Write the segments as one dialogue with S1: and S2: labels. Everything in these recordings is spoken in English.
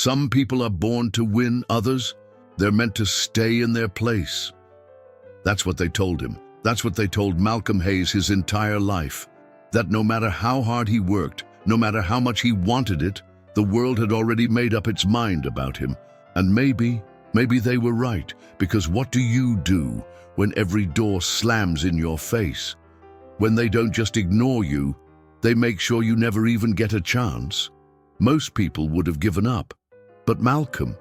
S1: Some people are born to win, others, they're meant to stay in their place. That's what they told him. That's what they told Malcolm Hayes his entire life. That no matter how hard he worked, no matter how much he wanted it, the world had already made up its mind about him. And maybe they were right, because what do you do when every door slams in your face? When they don't just ignore you, they make sure you never even get a chance. Most people would have given up. But Malcolm,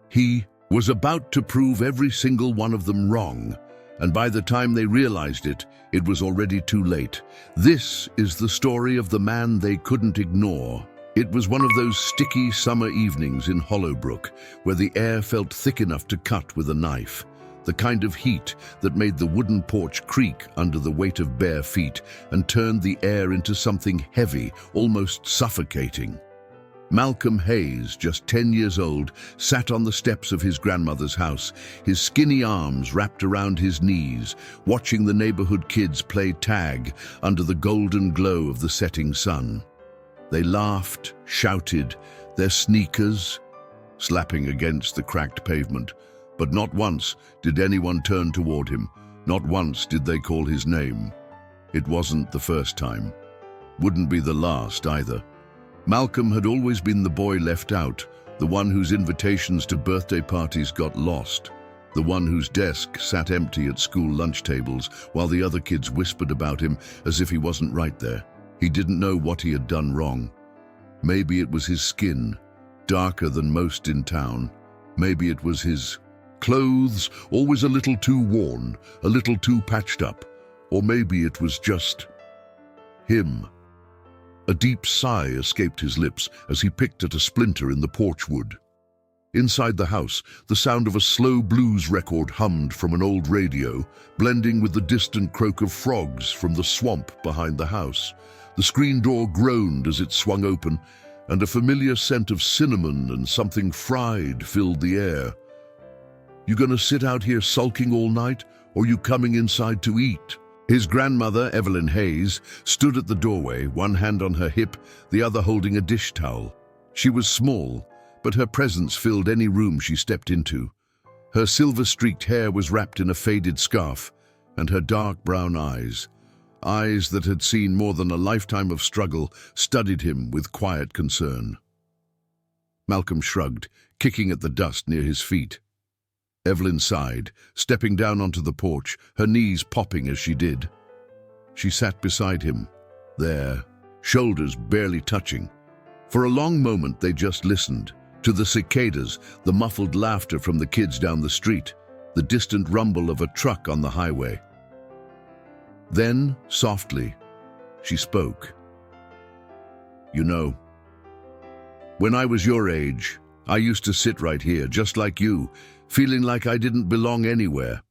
S1: he was about to prove every single one of them wrong. And by the time they realized it, it was already too late. This is the story of the man they couldn't ignore. It was one of those sticky summer evenings in Hollowbrook, where the air felt thick enough to cut with a knife. The kind of heat that made the wooden porch creak under the weight of bare feet and turned the air into something heavy, almost suffocating. Malcolm Hayes, just 10 years old, sat on the steps of his grandmother's house, his skinny arms wrapped around his knees, watching the neighborhood kids play tag under the golden glow of the setting sun. They laughed, shouted, their sneakers slapping against the cracked pavement. But not once did anyone turn toward him. Not once did they call his name. It wasn't the first time. Wouldn't be the last either. Malcolm had always been the boy left out, the one whose invitations to birthday parties got lost, the one whose desk sat empty at school lunch tables while the other kids whispered about him as if he wasn't right there. He didn't know what he had done wrong. Maybe it was his skin, darker than most in town. Maybe it was his clothes, always a little too worn, a little too patched up. Or maybe it was just him. A deep sigh escaped his lips as he picked at a splinter in the porch wood. Inside the house, the sound of a slow blues record hummed from an old radio, blending with the distant croak of frogs from the swamp behind the house. The screen door groaned as it swung open, and a familiar scent of cinnamon and something fried filled the air. "You gonna sit out here sulking all night, or you coming inside to eat?" His grandmother, Evelyn Hayes, stood at the doorway, one hand on her hip, the other holding a dish towel. She was small, but her presence filled any room she stepped into. Her silver-streaked hair was wrapped in a faded scarf, and her dark brown eyes that had seen more than a lifetime of struggle, studied him with quiet concern. Malcolm shrugged, kicking at the dust near his feet. Evelyn sighed, stepping down onto the porch, her knees popping as she did. She sat beside him, there, shoulders barely touching. For a long moment they just listened, to the cicadas, the muffled laughter from the kids down the street, the distant rumble of a truck on the highway. Then, softly, she spoke. "You know, when I was your age, I used to sit right here, just like you, feeling like I didn't belong anywhere."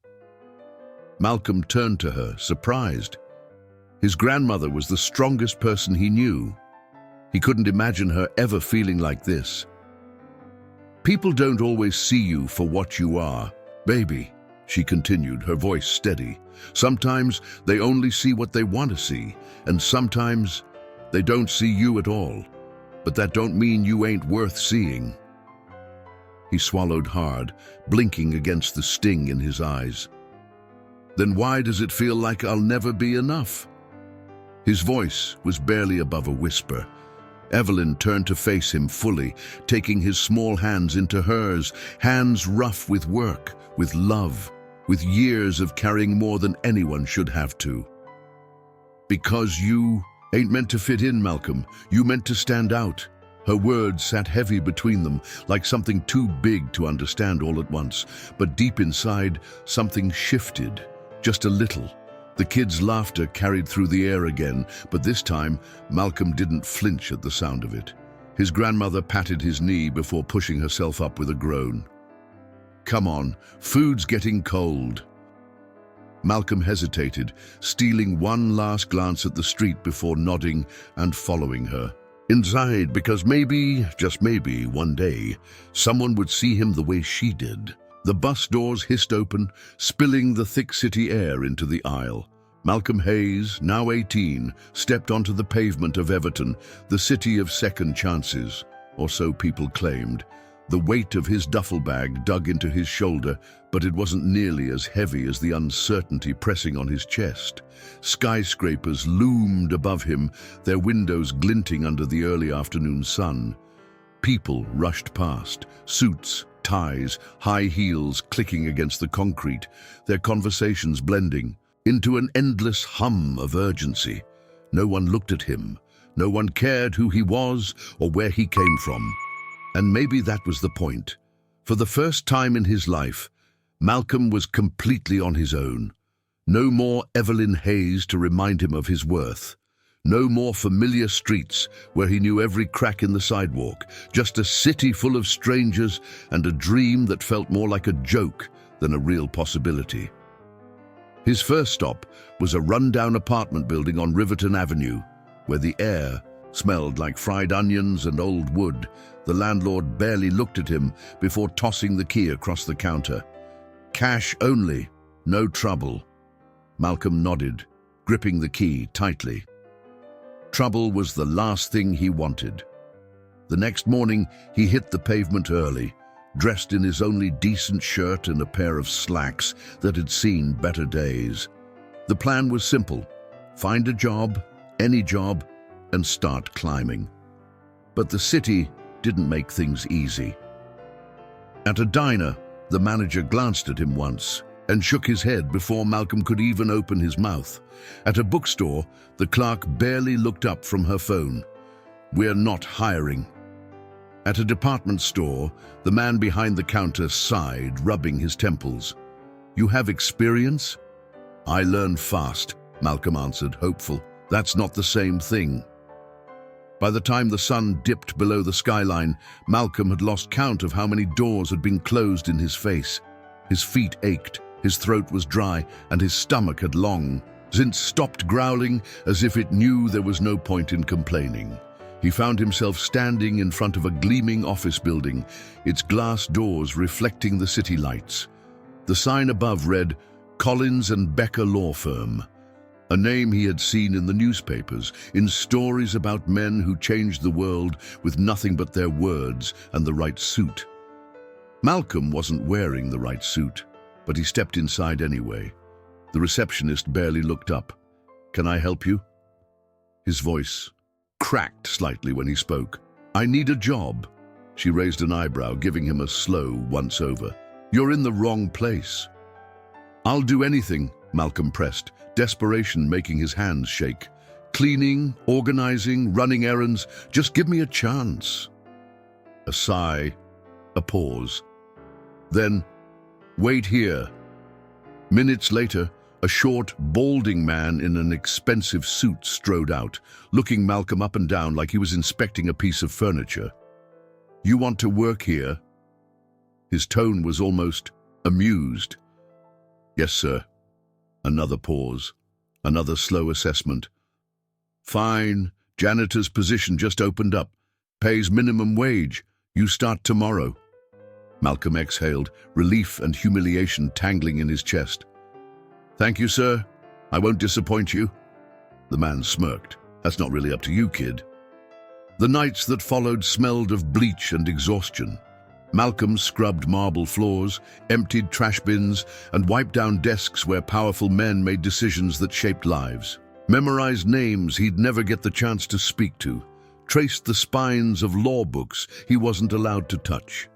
S1: Malcolm turned to her, surprised. His grandmother was the strongest person he knew. He couldn't imagine her ever feeling like this. "People don't always see you for what you are, baby," she continued, her voice steady. "Sometimes they only see what they want to see, and sometimes they don't see you at all. But that don't mean you ain't worth seeing." He swallowed hard, blinking against the sting in his eyes. "Then why does it feel like I'll never be enough?" His voice was barely above a whisper. Evelyn turned to face him fully, taking his small hands into hers, hands rough with work, with love, with years of carrying more than anyone should have to. "Because you ain't meant to fit in, Malcolm. You meant to stand out." Her words sat heavy between them, like something too big to understand all at once. But deep inside, something shifted, just a little. The kids' laughter carried through the air again, but this time, Malcolm didn't flinch at the sound of it. His grandmother patted his knee before pushing herself up with a groan. "Come on, food's getting cold." Malcolm hesitated, stealing one last glance at the street before nodding and following her. Inside, because maybe, just maybe, one day, someone would see him the way she did. The bus doors hissed open, spilling the thick city air into the aisle. Malcolm Hayes, now 18, stepped onto the pavement of Everton, the city of second chances, or so people claimed. The weight of his duffel bag dug into his shoulder, but it wasn't nearly as heavy as the uncertainty pressing on his chest. Skyscrapers loomed above him, their windows glinting under the early afternoon sun. People rushed past, suits, ties, high heels clicking against the concrete, their conversations blending into an endless hum of urgency. No one looked at him. No one cared who he was or where he came from. And maybe that was the point. For the first time in his life, Malcolm was completely on his own. No more Evelyn Hayes to remind him of his worth. No more familiar streets where he knew every crack in the sidewalk. Just a city full of strangers and a dream that felt more like a joke than a real possibility. His first stop was a rundown apartment building on Riverton Avenue, where the air smelled like fried onions and old wood. The landlord barely looked at him before tossing the key across the counter. Cash only, no trouble. Malcolm nodded, gripping the key tightly. Trouble was the last thing he wanted. The next morning, he hit the pavement early, dressed in his only decent shirt and a pair of slacks that had seen better days. The plan was simple: find a job, any job, and start climbing. But the city didn't make things easy. At a diner, the manager glanced at him once and shook his head before Malcolm could even open his mouth. At a bookstore, the clerk barely looked up from her phone. "We're not hiring." At a department store, the man behind the counter sighed, rubbing his temples. "You have experience?" "I learn fast," Malcolm answered, hopeful. "That's not the same thing." By the time the sun dipped below the skyline, Malcolm had lost count of how many doors had been closed in his face. His feet ached, his throat was dry, and his stomach had long since stopped growling as if it knew there was no point in complaining. He found himself standing in front of a gleaming office building, its glass doors reflecting the city lights. The sign above read, "Collins and Becker Law Firm," a name he had seen in the newspapers, in stories about men who changed the world with nothing but their words and the right suit. Malcolm wasn't wearing the right suit, but he stepped inside anyway. The receptionist barely looked up. "Can I help you?" His voice cracked slightly when he spoke. "I need a job." She raised an eyebrow, giving him a slow once-over. "You're in the wrong place." "I'll do anything," Malcolm pressed, desperation making his hands shake. "Cleaning, organizing, running errands, just give me a chance." A sigh, a pause. Then, "Wait here." Minutes later, a short, balding man in an expensive suit strode out, looking Malcolm up and down like he was inspecting a piece of furniture. "You want to work here?" His tone was almost amused. "Yes, sir." Another pause, another slow assessment. "Fine, janitor's position just opened up. Pays minimum wage. You start tomorrow." Malcolm exhaled, relief and humiliation tangling in his chest. "Thank you, sir. I won't disappoint you." The man smirked. "That's not really up to you, kid." The nights that followed smelled of bleach and exhaustion. Malcolm scrubbed marble floors, emptied trash bins, and wiped down desks where powerful men made decisions that shaped lives. Memorized names he'd never get the chance to speak to. Traced the spines of law books he wasn't allowed to touch.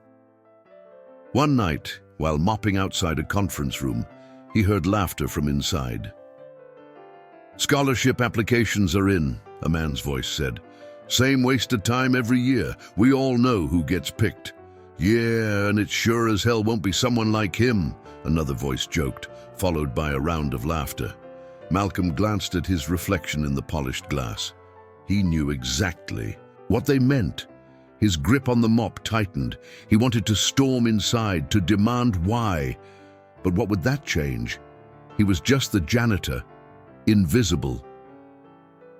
S1: One night, while mopping outside a conference room, he heard laughter from inside. "Scholarship applications are in," a man's voice said. "Same wasted time every year. We all know who gets picked." "Yeah, and it sure as hell won't be someone like him," another voice joked, followed by a round of laughter. Malcolm glanced at his reflection in the polished glass. He knew exactly what they meant. His grip on the mop tightened. He wanted to storm inside, to demand why. But what would that change? He was just the janitor, invisible.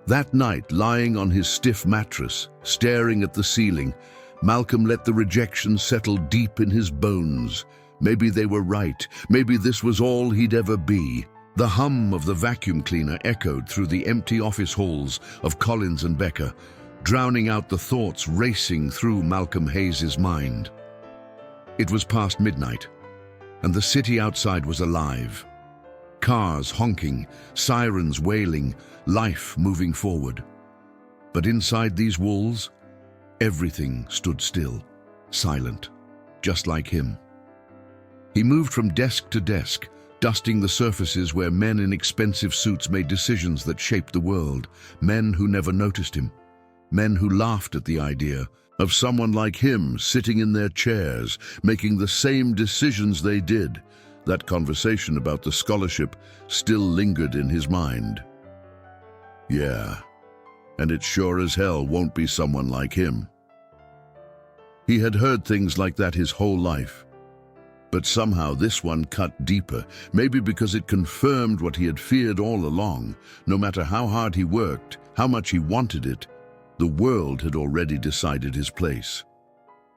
S1: That night, lying on his stiff mattress, staring at the ceiling, Malcolm let the rejection settle deep in his bones. Maybe they were right. Maybe this was all he'd ever be. The hum of the vacuum cleaner echoed through the empty office halls of Collins and Becker, drowning out the thoughts racing through Malcolm Hayes's mind. It was past midnight, and the city outside was alive. Cars honking, sirens wailing, life moving forward. But inside these walls, everything stood still, silent, just like him. He moved from desk to desk, dusting the surfaces where men in expensive suits made decisions that shaped the world, men who never noticed him, men who laughed at the idea of someone like him sitting in their chairs, making the same decisions they did. That conversation about the scholarship still lingered in his mind. Yeah, and it sure as hell won't be someone like him. He had heard things like that his whole life. But somehow this one cut deeper, maybe because it confirmed what he had feared all along. No matter how hard he worked, how much he wanted it, the world had already decided his place.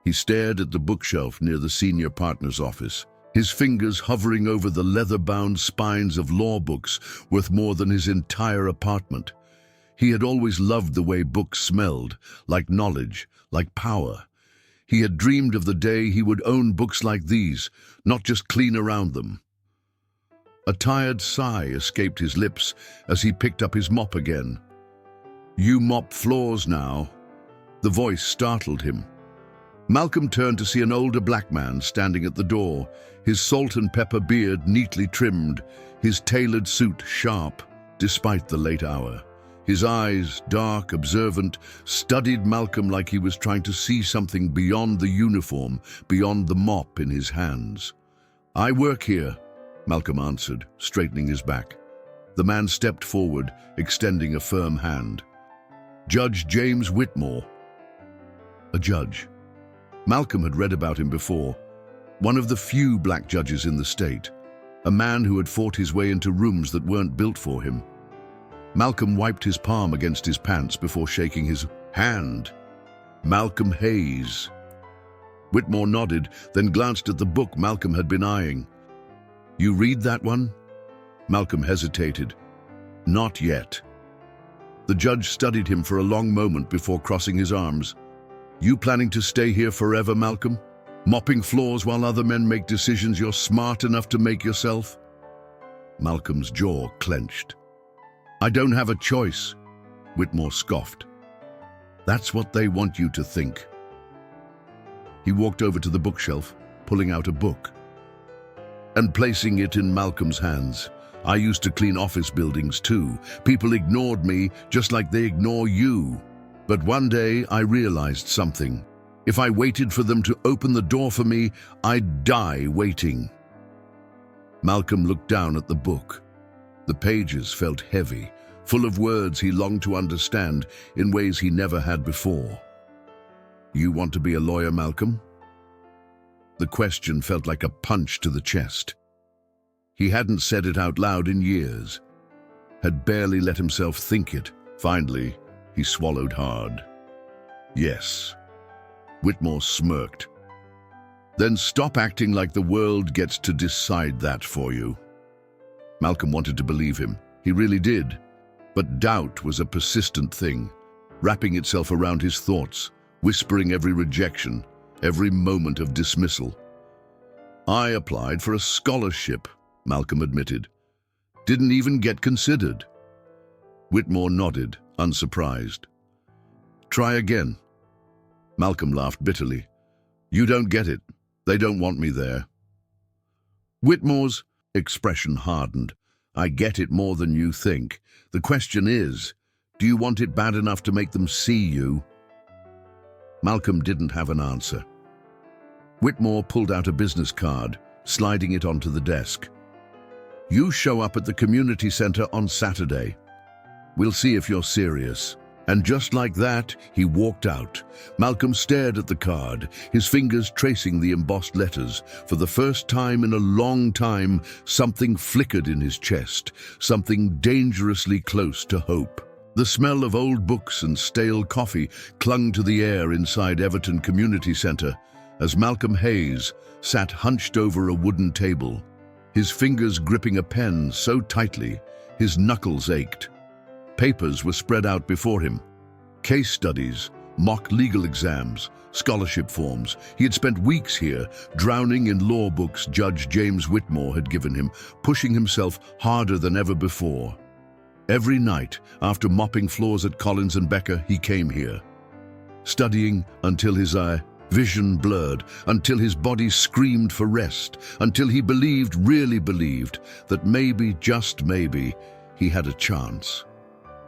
S1: He stared at the bookshelf near the senior partner's office, his fingers hovering over the leather-bound spines of law books worth more than his entire apartment. He had always loved the way books smelled, like knowledge, like power. He had dreamed of the day he would own books like these, not just clean around them. A tired sigh escaped his lips as he picked up his mop again. "You mop floors now." The voice startled him. Malcolm turned to see an older black man standing at the door, his salt and pepper beard neatly trimmed, his tailored suit sharp, despite the late hour. His eyes, dark, observant, studied Malcolm like he was trying to see something beyond the uniform, beyond the mop in his hands. "I work here," Malcolm answered, straightening his back. The man stepped forward, extending a firm hand. "Judge James Whitmore." A judge. Malcolm had read about him before. One of the few black judges in the state. A man who had fought his way into rooms that weren't built for him. Malcolm wiped his palm against his pants before shaking his hand. Malcolm Hayes. Whitmore nodded, then glanced at the book Malcolm had been eyeing. "You read that one?" Malcolm hesitated. "Not yet." The judge studied him for a long moment before crossing his arms. "You planning to stay here forever, Malcolm? Mopping floors while other men make decisions you're smart enough to make yourself?" Malcolm's jaw clenched. "I don't have a choice," Whitmore scoffed. "That's what they want you to think." He walked over to the bookshelf, pulling out a book and placing it in Malcolm's hands. "I used to clean office buildings too. People ignored me just like they ignore you. But one day I realized something. If I waited for them to open the door for me, I'd die waiting." Malcolm looked down at the book. The pages felt heavy, full of words he longed to understand in ways he never had before. "You want to be a lawyer, Malcolm?" The question felt like a punch to the chest. He hadn't said it out loud in years, had barely let himself think it. Finally, he swallowed hard. "Yes." Whitmore smirked. "Then stop acting like the world gets to decide that for you." Malcolm wanted to believe him. He really did. But doubt was a persistent thing, wrapping itself around his thoughts, whispering every rejection, every moment of dismissal. "I applied for a scholarship," Malcolm admitted. "Didn't even get considered." Whitmore nodded, unsurprised. "Try again." Malcolm laughed bitterly. "You don't get it. They don't want me there." Whitmore's expression hardened. "I get it more than you think. The question is, do you want it bad enough to make them see you?" Malcolm didn't have an answer. Whitmore pulled out a business card, sliding it onto the desk. "You show up at the community center on Saturday. We'll see if you're serious." And just like that, he walked out. Malcolm stared at the card, his fingers tracing the embossed letters. For the first time in a long time, something flickered in his chest, something dangerously close to hope. The smell of old books and stale coffee clung to the air inside Everton Community Centre as Malcolm Hayes sat hunched over a wooden table, his fingers gripping a pen so tightly his knuckles ached. Papers were spread out before him. Case studies, mock legal exams, scholarship forms. He had spent weeks here, drowning in law books Judge James Whitmore had given him, pushing himself harder than ever before. Every night, after mopping floors at Collins and Becker, he came here, studying until his vision blurred, until his body screamed for rest, until he believed, really believed, that maybe, just maybe, he had a chance.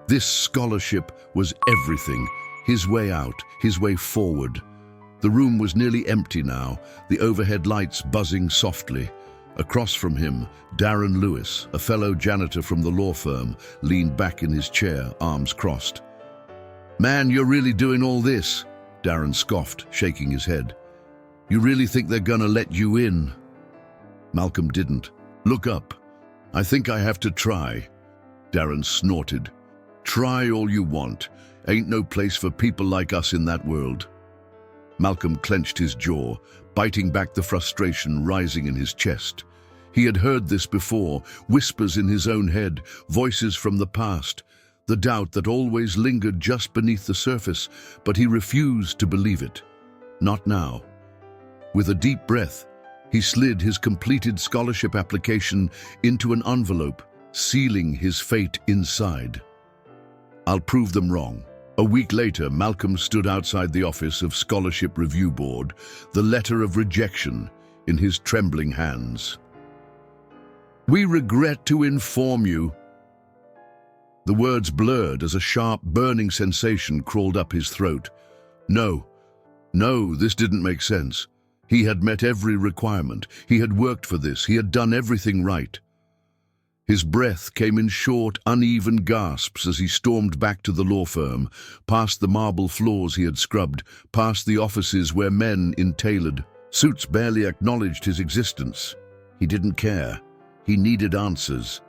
S1: This scholarship was everything, his way out, his way forward. The room was nearly empty now, the overhead lights buzzing softly. Across from him, Darren Lewis, a fellow janitor from the law firm, leaned back in his chair, arms crossed. "Man, you're really doing all this?" Darren scoffed, shaking his head. "You really think they're gonna let you in?" Malcolm didn't. "Look up. I think I have to try." Darren snorted. "Try all you want. Ain't no place for people like us in that world." Malcolm clenched his jaw, biting back the frustration rising in his chest. He had heard this before, whispers in his own head, voices from the past, the doubt that always lingered just beneath the surface, but he refused to believe it. Not now. With a deep breath, he slid his completed scholarship application into an envelope, sealing his fate inside. "I'll prove them wrong." A week later, Malcolm stood outside the office of Scholarship Review Board, the letter of rejection in his trembling hands. "We regret to inform you." The words blurred as a sharp, burning sensation crawled up his throat. No, this didn't make sense. He had met every requirement. He had worked for this. He had done everything right. His breath came in short, uneven gasps as he stormed back to the law firm, past the marble floors he had scrubbed, past the offices where men in tailored suits barely acknowledged his existence. He didn't care. He needed answers.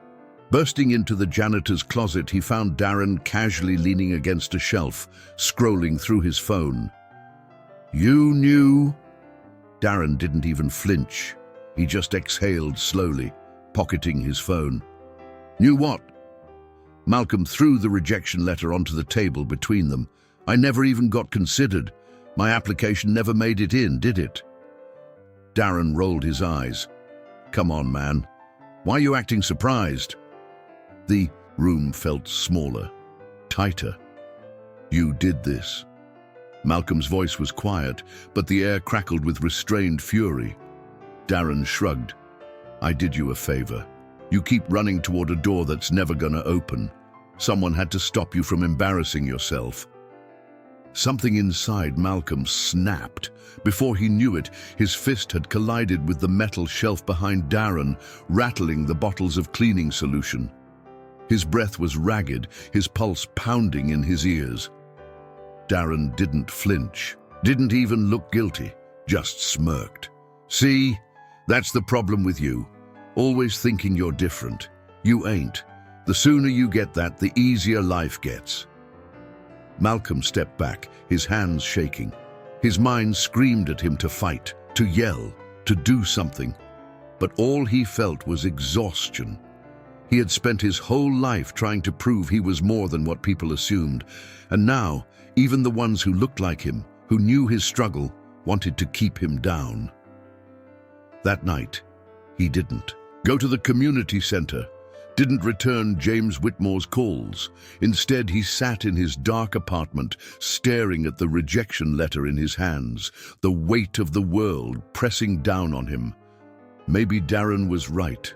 S1: Bursting into the janitor's closet, he found Darren casually leaning against a shelf, scrolling through his phone. "You knew?" Darren didn't even flinch. He just exhaled slowly, pocketing his phone. "Knew what?" Malcolm threw the rejection letter onto the table between them. "I never even got considered. My application never made it in, did it?" Darren rolled his eyes. "Come on, man. Why are you acting surprised?" The room felt smaller, tighter. "You did this." Malcolm's voice was quiet, but the air crackled with restrained fury. Darren shrugged. "I did you a favor. You keep running toward a door that's never gonna open. Someone had to stop you from embarrassing yourself." Something inside Malcolm snapped. Before he knew it, his fist had collided with the metal shelf behind Darren, rattling the bottles of cleaning solution. His breath was ragged, his pulse pounding in his ears. Darren didn't flinch, didn't even look guilty, just smirked. "See, that's the problem with you. Always thinking you're different. You ain't. The sooner you get that, the easier life gets." Malcolm stepped back, his hands shaking. His mind screamed at him to fight, to yell, to do something. But all he felt was exhaustion. He had spent his whole life trying to prove he was more than what people assumed, and now, even the ones who looked like him, who knew his struggle, wanted to keep him down. That night, he didn't go to the community center, didn't return James Whitmore's calls. Instead, he sat in his dark apartment, staring at the rejection letter in his hands, the weight of the world pressing down on him. Maybe Darren was right.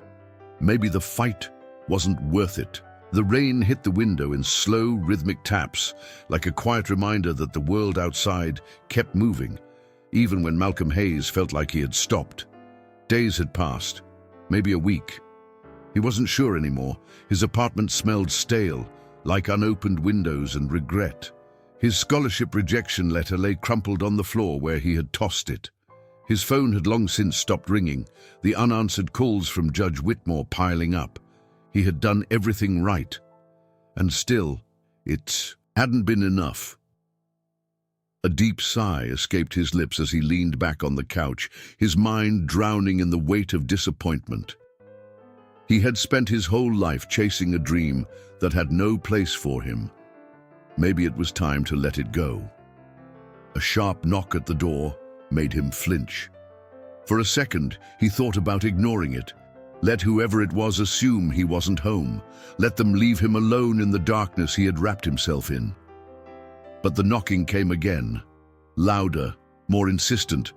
S1: Maybe the fight wasn't worth it. The rain hit the window in slow, rhythmic taps, like a quiet reminder that the world outside kept moving, even when Malcolm Hayes felt like he had stopped. Days had passed, maybe a week. He wasn't sure anymore. His apartment smelled stale, like unopened windows and regret. His scholarship rejection letter lay crumpled on the floor where he had tossed it. His phone had long since stopped ringing, the unanswered calls from Judge Whitmore piling up. He had done everything right, and still, it hadn't been enough. A deep sigh escaped his lips as he leaned back on the couch, his mind drowning in the weight of disappointment. He had spent his whole life chasing a dream that had no place for him. Maybe it was time to let it go. A sharp knock at the door made him flinch. For a second, he thought about ignoring it. Let whoever it was assume he wasn't home. Let them leave him alone in the darkness he had wrapped himself in. But the knocking came again, louder, more insistent.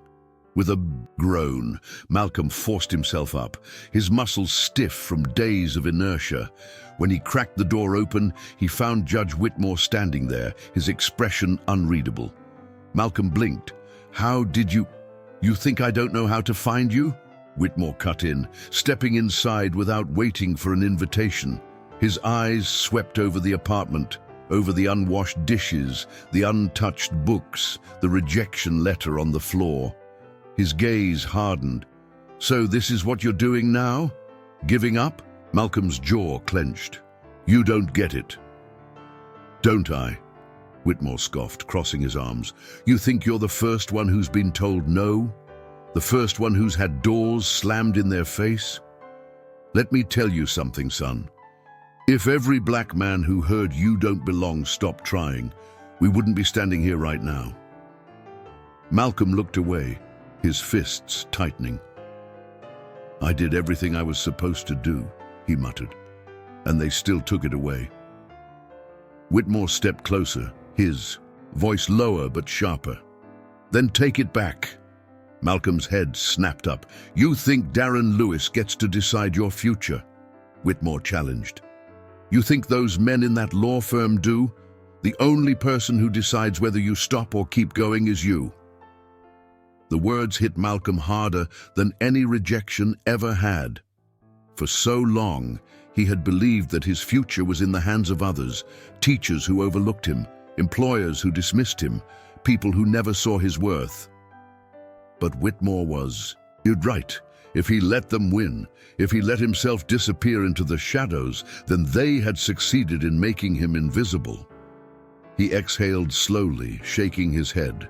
S1: With a groan, Malcolm forced himself up, his muscles stiff from days of inertia. When he cracked the door open, he found Judge Whitmore standing there, his expression unreadable. Malcolm blinked. "How did you think I don't know how to find you?" Whitmore cut in, stepping inside without waiting for an invitation. His eyes swept over the apartment, over the unwashed dishes, the untouched books, the rejection letter on the floor. His gaze hardened. "So this is what you're doing now? Giving up?" Malcolm's jaw clenched. "You don't get it." "Don't I?" Whitmore scoffed, crossing his arms. "You think you're the first one who's been told no? The first one who's had doors slammed in their face? Let me tell you something, son. If every black man who heard you don't belong stopped trying, we wouldn't be standing here right now." Malcolm looked away, his fists tightening. "I did everything I was supposed to do," he muttered, "and they still took it away." Whitmore stepped closer, his voice lower but sharper. "Then take it back." Malcolm's head snapped up. "You think Darren Lewis gets to decide your future?" Whitmore challenged. "You think those men in that law firm do? The only person who decides whether you stop or keep going is you." The words hit Malcolm harder than any rejection ever had. For so long, he had believed that his future was in the hands of others, teachers who overlooked him, employers who dismissed him, people who never saw his worth. But Whitmore was, "You're right. If he let them win, if he let himself disappear into the shadows, then they had succeeded in making him invisible." He exhaled slowly, shaking his head.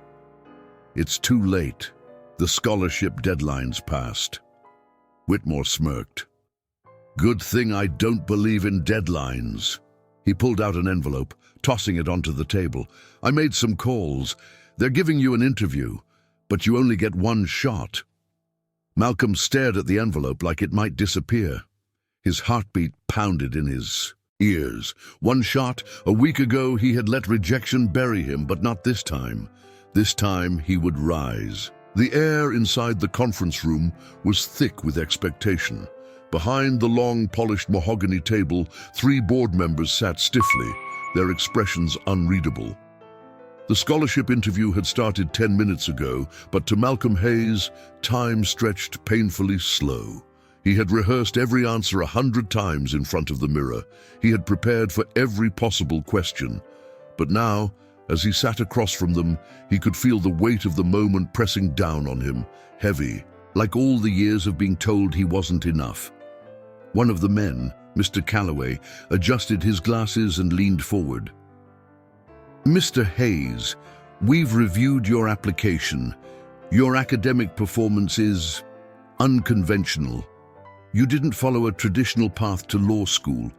S1: "It's too late. The scholarship deadline's passed." Whitmore smirked. "Good thing I don't believe in deadlines." He pulled out an envelope, tossing it onto the table. "I made some calls. They're giving you an interview, but you only get one shot." Malcolm stared at the envelope like it might disappear. His heartbeat pounded in his ears. One shot. A week ago he had let rejection bury him, but not this time. This time he would rise. The air inside the conference room was thick with expectation. Behind the long, polished mahogany table, 3 board members sat stiffly, their expressions unreadable. The scholarship interview had started 10 minutes ago, but to Malcolm Hayes, time stretched painfully slow. He had rehearsed every answer 100 times in front of the mirror. He had prepared for every possible question. But now, as he sat across from them, he could feel the weight of the moment pressing down on him, heavy, like all the years of being told he wasn't enough. One of the men, Mr. Calloway, adjusted his glasses and leaned forward. "Mr. Hayes, we've reviewed your application. Your academic performance is unconventional. You didn't follow a traditional path to law school.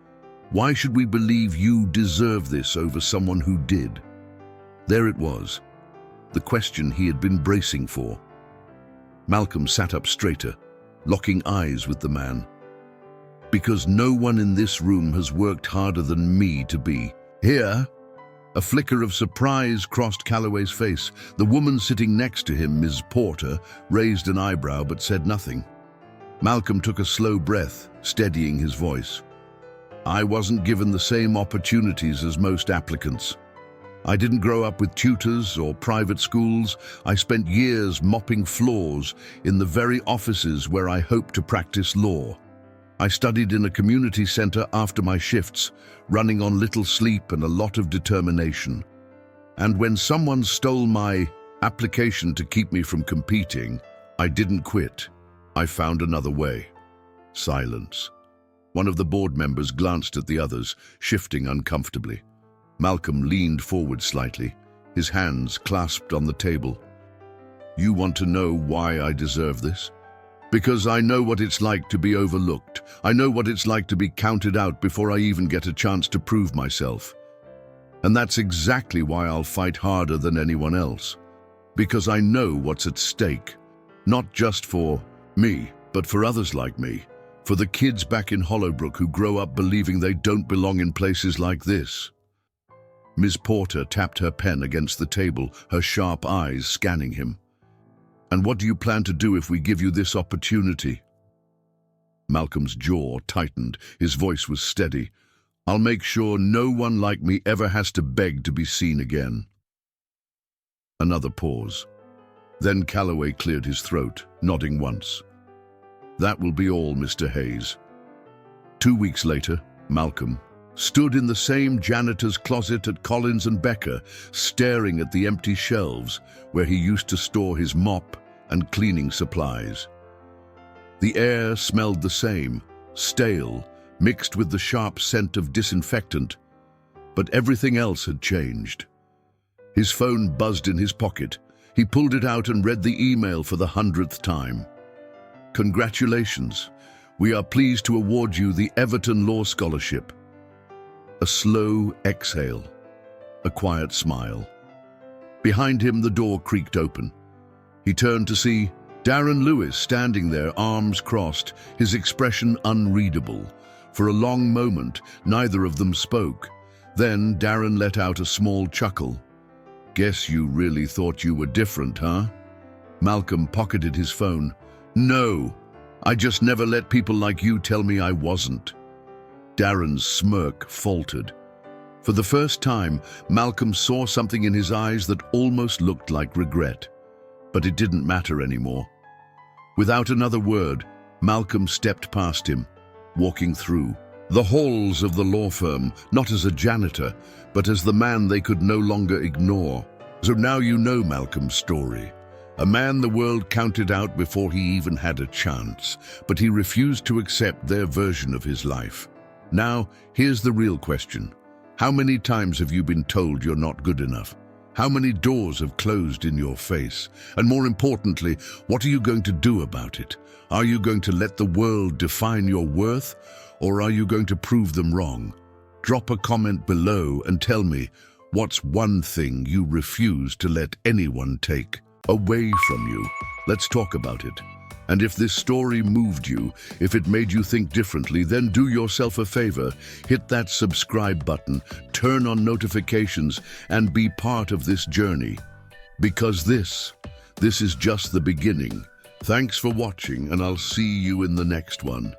S1: Why should we believe you deserve this over someone who did?" There it was, the question he had been bracing for. Malcolm sat up straighter, locking eyes with the man. "Because no one in this room has worked harder than me to be here." A flicker of surprise crossed Calloway's face. The woman sitting next to him, Ms. Porter, raised an eyebrow but said nothing. Malcolm took a slow breath, steadying his voice. "I wasn't given the same opportunities as most applicants. I didn't grow up with tutors or private schools. I spent years mopping floors in the very offices where I hoped to practice law. I studied in a community center after my shifts, running on little sleep and a lot of determination. And when someone stole my application to keep me from competing, I didn't quit. I found another way." Silence. One of the board members glanced at the others, shifting uncomfortably. Malcolm leaned forward slightly, his hands clasped on the table. "You want to know why I deserve this? Because I know what it's like to be overlooked. I know what it's like to be counted out before I even get a chance to prove myself. And that's exactly why I'll fight harder than anyone else. Because I know what's at stake. Not just for me, but for others like me. For the kids back in Hollowbrook who grow up believing they don't belong in places like this. Ms. Porter tapped her pen against the table, her sharp eyes scanning him. And what do you plan to do if we give you this opportunity? Malcolm's jaw tightened. His voice was steady. I'll make sure no one like me ever has to beg to be seen again. Another pause. Then Calloway cleared his throat, nodding once. That will be all, Mr. Hayes. 2 weeks later, Malcolm stood in the same janitor's closet at Collins and Becker, staring at the empty shelves where he used to store his mop and cleaning supplies. The air smelled the same, stale, mixed with the sharp scent of disinfectant, but everything else had changed. His phone buzzed in his pocket. He pulled it out and read the email for the 100th time. Congratulations. We are pleased to award you the Everton Law Scholarship. A slow exhale. A quiet smile. Behind him, the door creaked open. He turned to see Darren Lewis standing there, arms crossed, his expression unreadable. For a long moment, neither of them spoke. Then Darren let out a small chuckle. Guess you really thought you were different, huh? Malcolm pocketed his phone. No, I just never let people like you tell me I wasn't. Darren's smirk faltered. For the first time, Malcolm saw something in his eyes that almost looked like regret. But it didn't matter anymore. Without another word, Malcolm stepped past him, walking through the halls of the law firm, not as a janitor, but as the man they could no longer ignore. So now you know Malcolm's story. A man the world counted out before he even had a chance, but he refused to accept their version of his life. Now, here's the real question. How many times have you been told you're not good enough? How many doors have closed in your face? And more importantly, what are you going to do about it? Are you going to let the world define your worth, or are you going to prove them wrong? Drop a comment below and tell me, what's one thing you refuse to let anyone take away from you? Let's talk about it. And if this story moved you, if it made you think differently, then do yourself a favor. Hit that subscribe button, turn on notifications, and be part of this journey. Because this is just the beginning. Thanks for watching, and I'll see you in the next one.